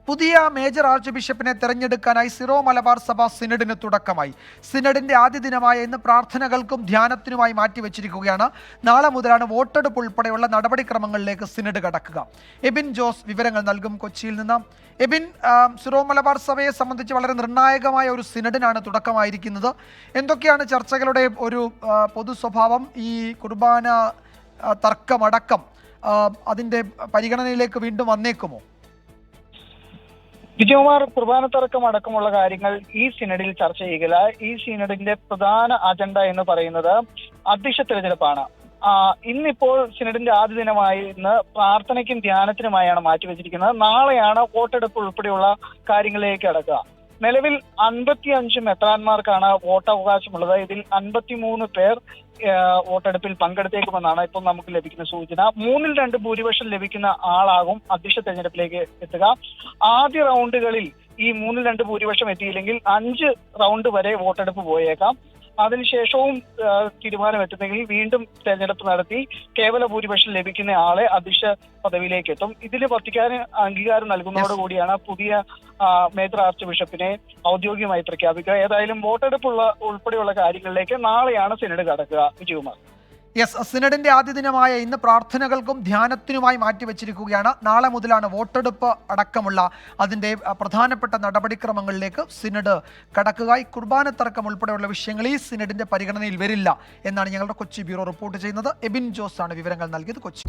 പുതിയ major arch ബിഷപ്പിനെ തെരഞ്ഞെടുക്കാനായി Syro Malabar സഭ സിനഡിന് തുടക്കമായി. സിനഡിന്റെ ആദ്യ ദിനമായ ഇന്ന് പ്രാർത്ഥനകൾക്കും ധ്യാനത്തിനുമായി മാറ്റിവെച്ചിരിക്കുകയാണ്. നാളെ മുതലാണ് വോട്ടെടുപ്പ് ഉൾപ്പെടെയുള്ള നടപടിക്രമങ്ങളിലേക്ക് സിനഡ് കടക്കുക. എബിൻ ജോസ് വിവരങ്ങൾ നൽകും കൊച്ചിയിൽ നിന്ന്. എബിൻ, സിറോ മലബാർ സഭയെ സംബന്ധിച്ച് വളരെ നിർണായകമായ ഒരു സിനഡിനാണ് തുടക്കമായിരിക്കുന്നത്. എന്തൊക്കെയാണ് ചർച്ചകളുടെ ഒരു പൊതു സ്വഭാവം? ഈ കുർബാന തർക്കമടക്കം അതിൻ്റെ പരിഗണനയിലേക്ക് വീണ്ടും വന്നേക്കുമോ? വിജയകുമാർ, കുർബാന തർക്കം അടക്കമുള്ള കാര്യങ്ങൾ ഈ സിനഡിൽ ചർച്ച ചെയ്യുക. ഈ സിനഡിന്റെ പ്രധാന അജണ്ട എന്ന് പറയുന്നത് അധ്യക്ഷ തെരഞ്ഞെടുപ്പാണ്. ഇന്നിപ്പോൾ സിനഡിന്റെ ആദ്യ ദിനമായി ഇന്ന് പ്രാർത്ഥനയ്ക്കും ധ്യാനത്തിനുമായാണ് മാറ്റിവെച്ചിരിക്കുന്നത്. നാളെയാണ് വോട്ടെടുപ്പ് ഉൾപ്പെടെയുള്ള കാര്യങ്ങളിലേക്ക് കടക്കുക. നിലവിൽ 55 മെത്രാന്മാർക്കാണ് വോട്ടവകാശമുള്ളത്. ഇതിൽ 53 പേർ വോട്ടെടുപ്പിൽ പങ്കെടുത്തേക്കുമെന്നാണ് ഇപ്പോൾ നമുക്ക് ലഭിക്കുന്ന സൂചന. 2/3 ഭൂരിപക്ഷം ലഭിക്കുന്ന ആളാകും അധ്യക്ഷ തെരഞ്ഞെടുപ്പിലേക്ക് എത്തുക. ആദ്യ റൗണ്ടുകളിൽ ഈ 2/3 ഭൂരിപക്ഷം എത്തിയില്ലെങ്കിൽ 5 റൗണ്ട് വരെ വോട്ടെടുപ്പ് പോയേക്കാം. അതിനുശേഷവും തീരുമാനമെത്തുന്നെങ്കിൽ വീണ്ടും തെരഞ്ഞെടുപ്പ് നടത്തി കേവല ഭൂരിപക്ഷം ലഭിക്കുന്ന ആളെ അധ്യക്ഷ പദവിയിലേക്ക് എത്തും. ഇതിന് വത്തിക്കാൻ അംഗീകാരം നൽകുന്നതോടുകൂടിയാണ് പുതിയ മേജർ ആർച്ച് ബിഷപ്പിനെ ഔദ്യോഗികമായി പ്രഖ്യാപിക്കുക. ഏതായാലും വോട്ടെടുപ്പ് ഉൾപ്പെടെയുള്ള കാര്യങ്ങളിലേക്ക് നാളെയാണ് സിനഡ് കടക്കുക. വിജയകുമാർ. സിനഡിന്റെ ആദ്യ ദിനമായ ഇന്ന് പ്രാർത്ഥനകൾക്കും ധ്യാനത്തിനുമായി മാറ്റിവെച്ചിരിക്കുകയാണ്. നാളെ മുതലാണ് വോട്ടെടുപ്പ് അടക്കമുള്ള അതിൻ്റെ പ്രധാനപ്പെട്ട നടപടിക്രമങ്ങളിലേക്ക് സിനഡ് കടക്കുക. ഈ കുർബാന തർക്കം ഉൾപ്പെടെയുള്ള വിഷയങ്ങൾ ഈ സിനഡിന്റെ പരിഗണനയിൽ വരില്ല എന്നാണ് ഞങ്ങളുടെ കൊച്ചി ബ്യൂറോ റിപ്പോർട്ട് ചെയ്യുന്നത്. എബിൻ ജോസ് ആണ് വിവരങ്ങൾ നൽകിയത് കൊച്ചി.